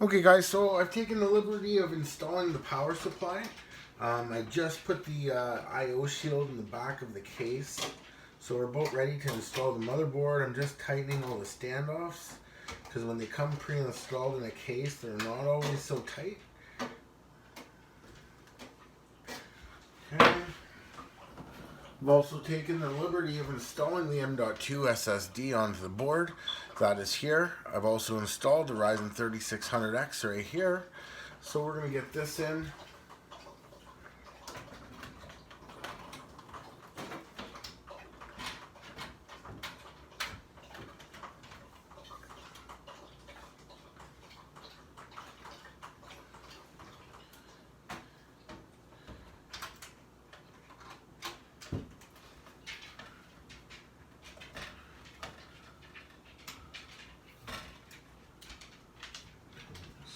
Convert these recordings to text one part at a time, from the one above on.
Okay guys, so I've taken the liberty of installing the power supply. I just put the I/O shield in the back of the case. So we're about ready to install the motherboard. I'm just tightening all the standoffs because when they come pre-installed in a case, they're not always so tight. Okay. I've also taken the liberty of installing the M.2 SSD onto the board. That is here. I've also installed the Ryzen 3600X right here. So we're going to get this in.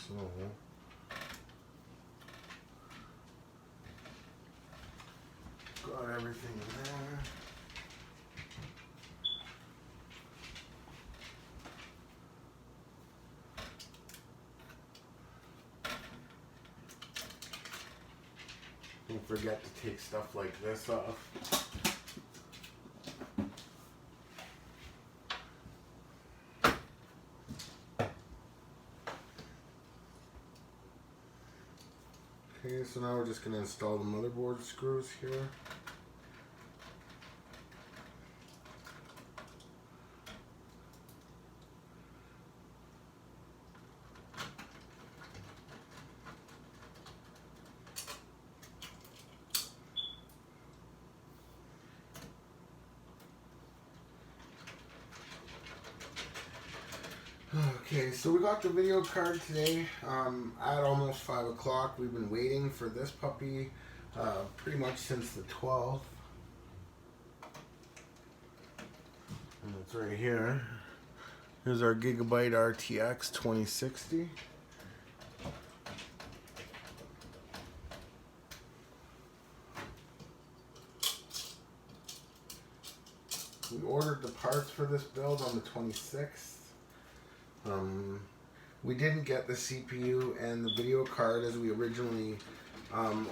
So got everything in there. Don't forget to take stuff like this off. Okay, so now we're just going to install the motherboard screws here. Okay, so we got the video card today at almost 5 o'clock. We've been waiting for this puppy pretty much since the 12th. And it's right here. Here's our Gigabyte RTX 2060. We ordered the parts for this build on the 26th. We didn't get the CPU and the video card as we originally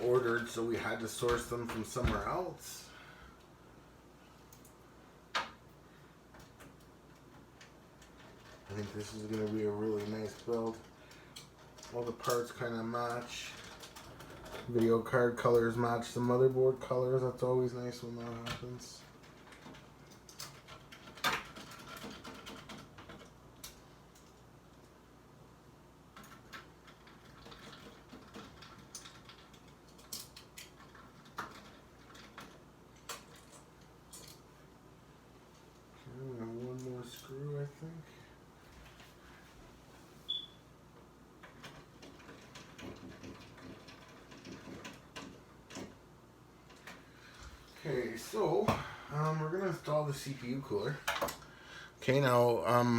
ordered, so we had to source them from somewhere else. I think this is going to be a really nice build. All the parts kind of match. Video card colors match the motherboard colors. That's always nice when that happens. One more screw, I think. Okay, so we're gonna install the CPU cooler. Okay, now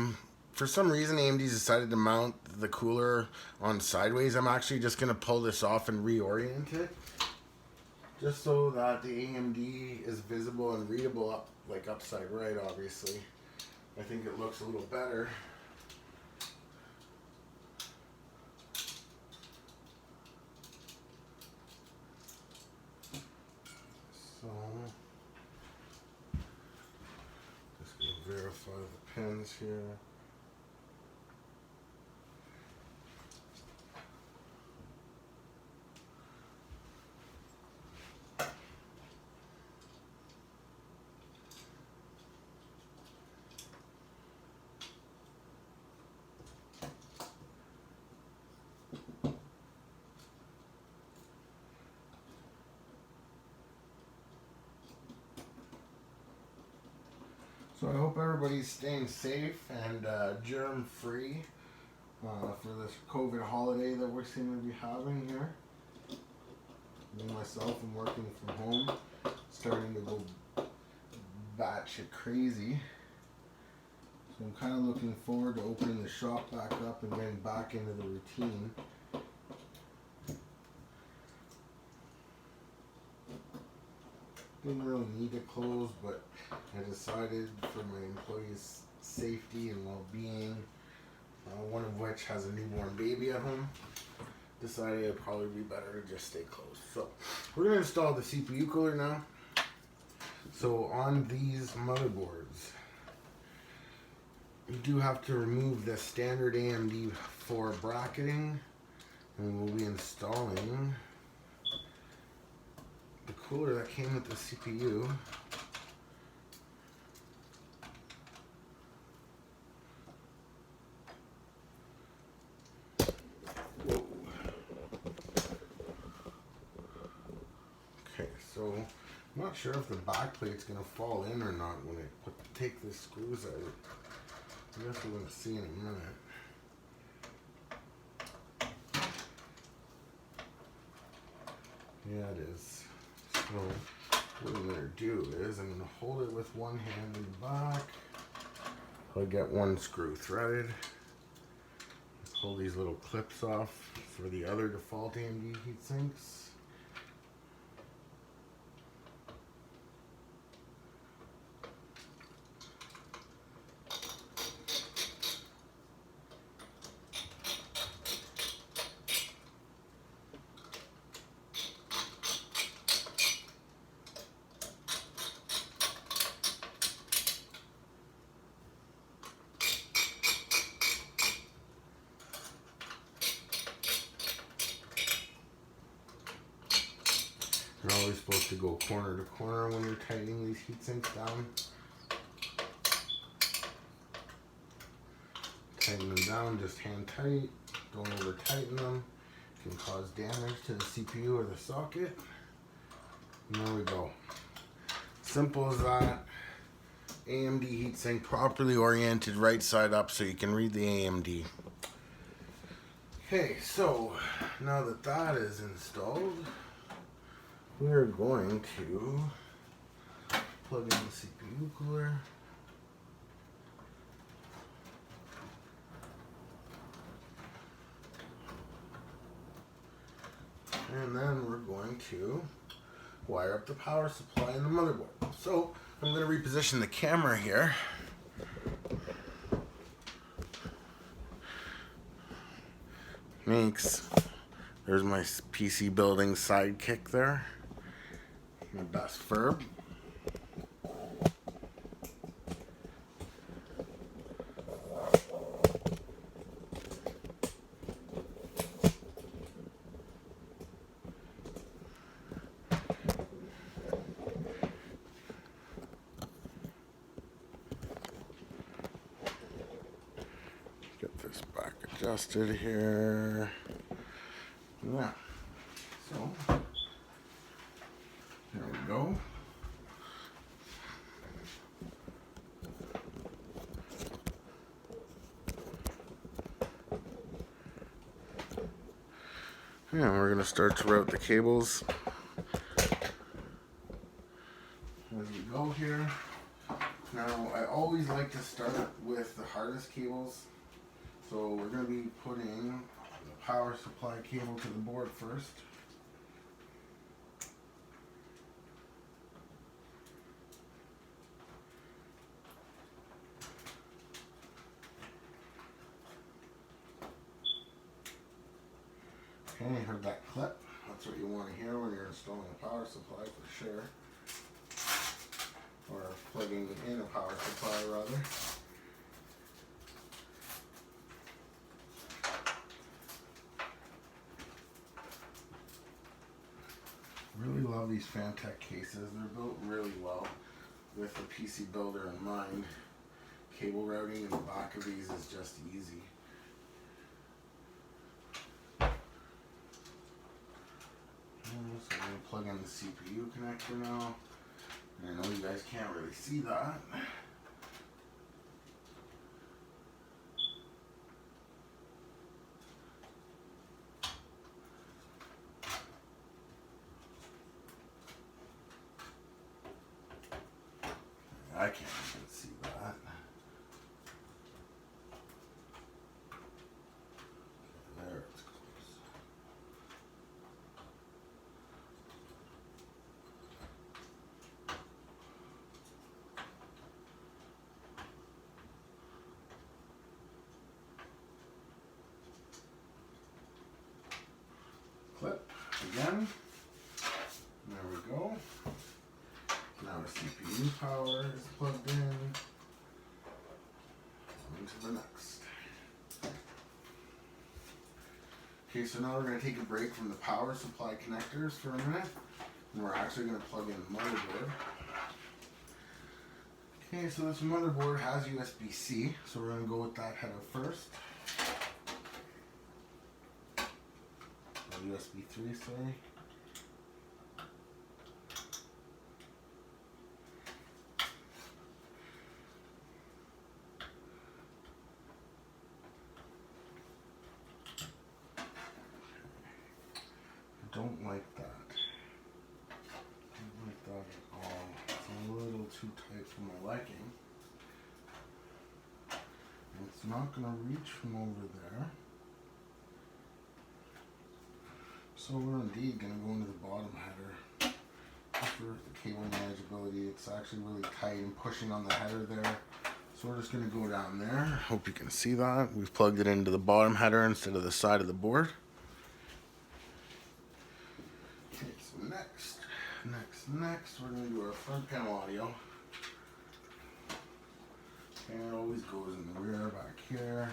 for some reason AMD's decided to mount the cooler on sideways. I'm actually just gonna pull this off and reorient it, just so that the AMD is visible and readable up, like upside right, obviously. I think it looks a little better. So, just gonna verify the pins here. So I hope everybody's staying safe and germ-free for this COVID holiday that we seem to be having here. Me myself, I'm working from home, starting to go batshit crazy. So I'm kind of looking forward to opening the shop back up and getting back into the routine. Didn't really need to close, but I decided for my employees' safety and well-being one of which has a newborn baby at home. Decided it'd probably be better to just stay close. So we're going to install the CPU cooler now. So on these motherboards, you do have to remove the standard AMD 4 bracketing, and we'll be installing the cooler that came with the CPU. Okay, so I'm not sure if the back plate's gonna fall in or not when I take the screws out. I guess we're gonna see in a minute. Yeah, it is. So what I'm gonna do is I'm gonna hold it with one hand in the back. I'll get one screw threaded. Pull these little clips off for the other default AMD heatsinks. You're always supposed to go corner to corner when you're tightening these heatsinks down. Tighten them down, just hand tight. Don't over tighten them. It can cause damage to the CPU or the socket. And there we go. Simple as that. AMD heatsink properly oriented right side up so you can read the AMD. Okay, so now that that is installed, we're going to plug in the CPU cooler. And then we're going to wire up the power supply in the motherboard. So I'm going to reposition the camera here. There's my PC building sidekick there. My best Ferb. Get this back adjusted here. Yeah. So there we go. Yeah, we're going to start to route the cables as we go here. Now, I always like to start with the hardest cables. So we're going to be putting the power supply cable to the board first. Okay, you heard that clip. That's what you want to hear when you're installing a power supply for sure. Or plugging in a power supply rather. Really love these Phanteks cases. They're built really well with the PC builder in mind. Cable routing in the back of these is just easy. So I'm going to plug in the CPU connector now. And I know you guys can't really see that. I can't even see that. There it's close. again. There we go. Now the CPU power is plugged in. On to the next. Okay, so now we're going to take a break from the power supply connectors for a minute. And we're actually going to plug in the motherboard. Okay, so this motherboard has USB-C, so we're going to go with that header first. Or USB 3, sorry. I don't like that. I don't like that at all. It's a little too tight for my liking. It's not going to reach from over there. So we're indeed going to go into the bottom header. Just for the cable manageability, it's actually really tight and pushing on the header there. So we're just going to go down there. Hope you can see that. We've plugged it into the bottom header instead of the side of the board. Okay, so next, we're going to do our front panel audio. And it always goes in the rear back here.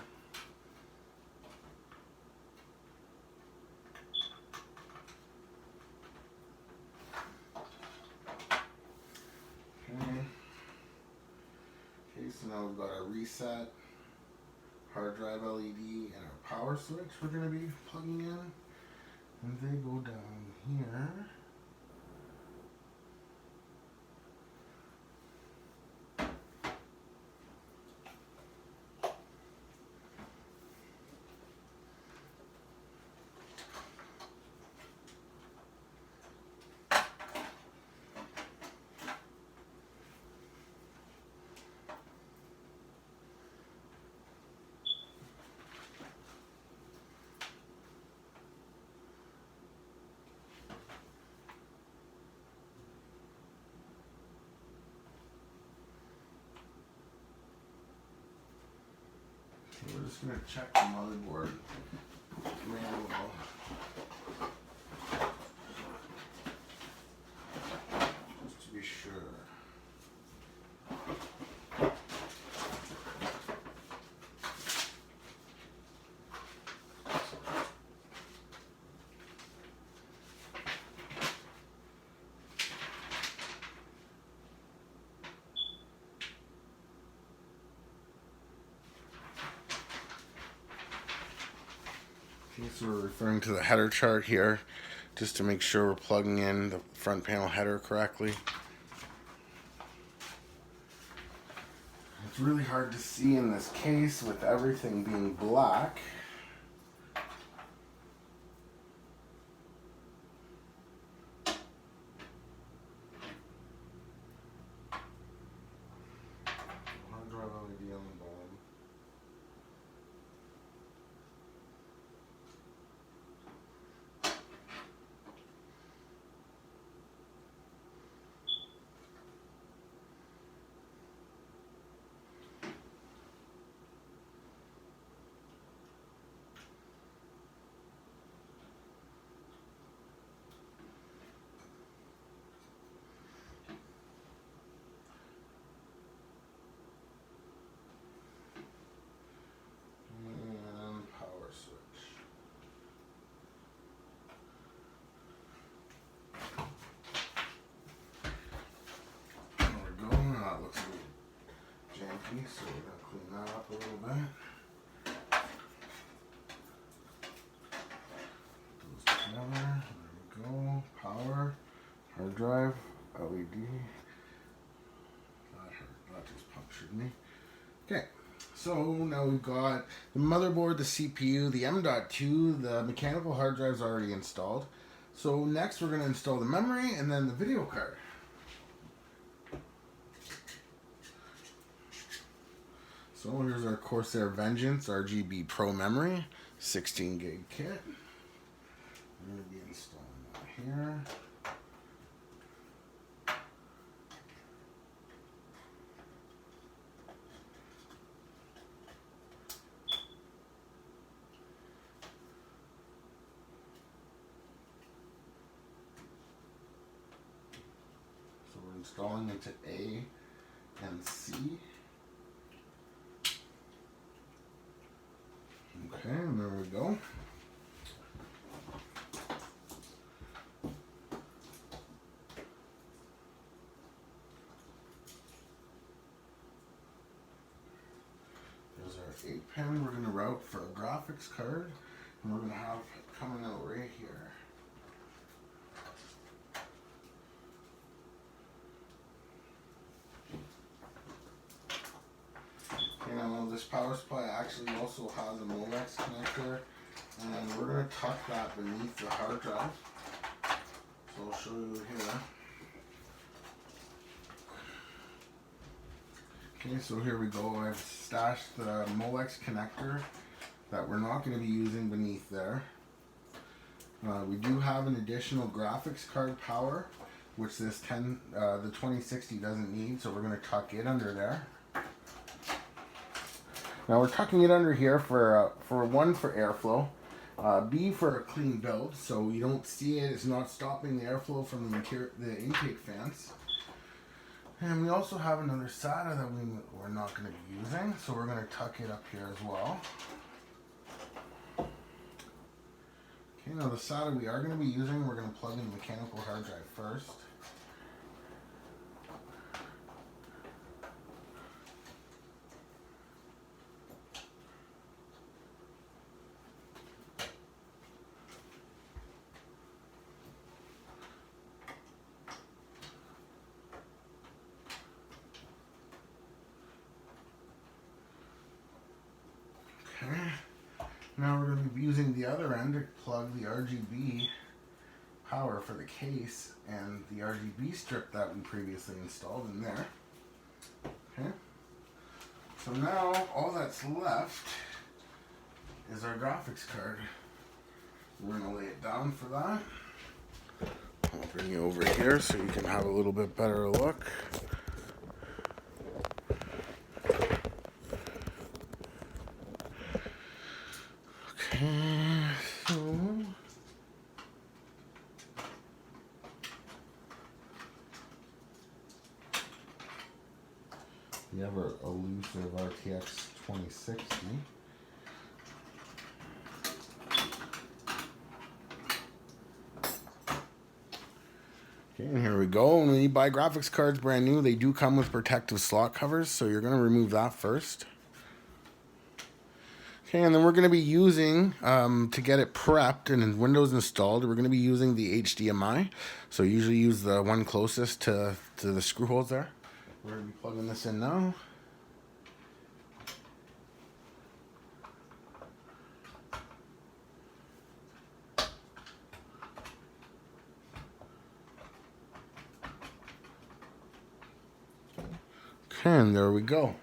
Okay, so now we've got our reset, hard drive LED, and our power switch we're going to be plugging in. And they go down here. We're just going to check the motherboard manual. Just to be sure. So we're referring to the header chart here, just to make sure we're plugging in the front panel header correctly. It's really hard to see in this case with everything being black. Hard drive LED on the bottom. So we're going to clean that up a little bit. Those together. There we go. Power, hard drive, LED. That just punctured me. Okay, so now we've got the motherboard, the CPU, the M.2, the mechanical hard drive's already installed. So next we're going to install the memory and then the video card. So here's our Corsair Vengeance RGB Pro memory, 16 gig kit. I'm going to be installing that here. installing into A and C. Okay, and there we go. There's our 8-pin we're going to route for a graphics card, and we're going to have it coming out right here. This power supply actually also has a Molex connector, and we're going to tuck that beneath the hard drive. So I'll show you here. Okay, so here we go. I've stashed the Molex connector that we're not going to be using beneath there. We do have an additional graphics card power, which the 2060 doesn't need, so we're going to tuck it under there. Now we're tucking it under here for one, for airflow, B, for a clean build, so you don't see it. It's not stopping the airflow from the intake fans. And we also have another SATA that we're not going to be using, so we're going to tuck it up here as well. Okay, now the SATA we are going to be using, we're going to plug in the mechanical hard drive first. Okay, now we're going to be using the other end to plug the RGB power for the case and the RGB strip that we previously installed in there. Okay, so now all that's left is our graphics card. We're going to lay it down for that. I'll bring you over here so you can have a little bit better look. We have our elusive RTX 2060. Okay, and here we go. When you buy graphics cards brand new, they do come with protective slot covers, so you're going to remove that first. Okay, and then we're going to be using, to get it prepped and Windows installed, we're going to be using the HDMI. So usually use the one closest to the screw holes there. We're going to be plugging this in now. Okay, and there we go.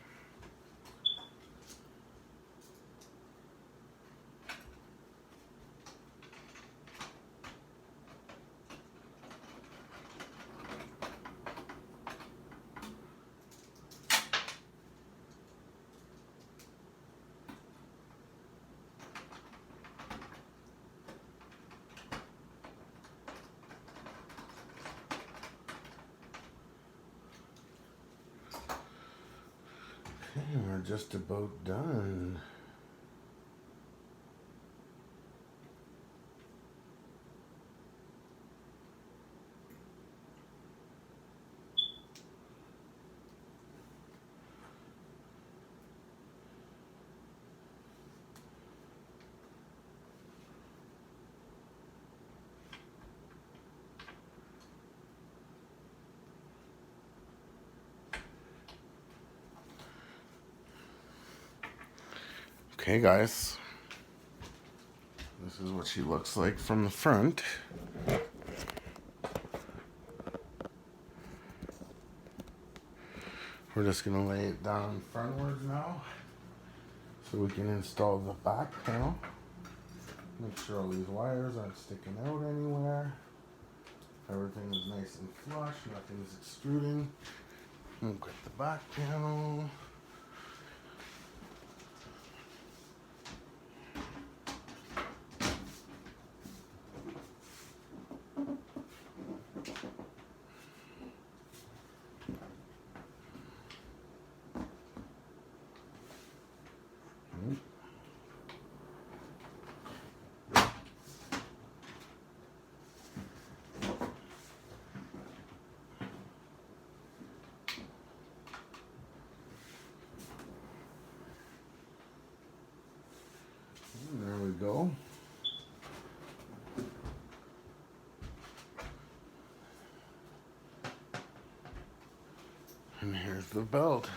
Okay, we're just about done. Okay guys, this is what she looks like from the front. We're just going to lay it down frontwards now so we can install the back panel. Make sure all these wires aren't sticking out anywhere. Everything is nice and flush, nothing's extruding. We'll get the back panel. go. And here's the belt.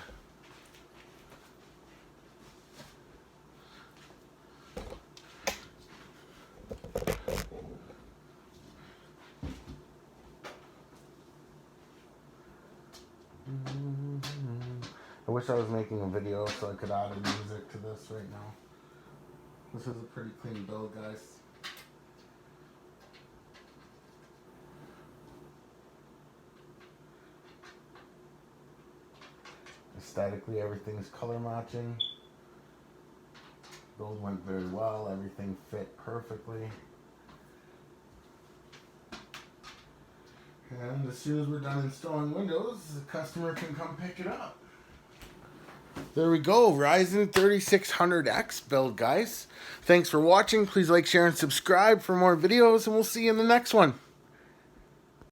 I wish I was making a video so I could add music to this right now. This is a pretty clean build, guys. Aesthetically, everything's color matching. Build went very well. Everything fit perfectly. And as soon as we're done installing Windows, the customer can come pick it up. There we go, Ryzen 3600X build, guys. Thanks for watching. Please like, share, and subscribe for more videos, and we'll see you in the next one.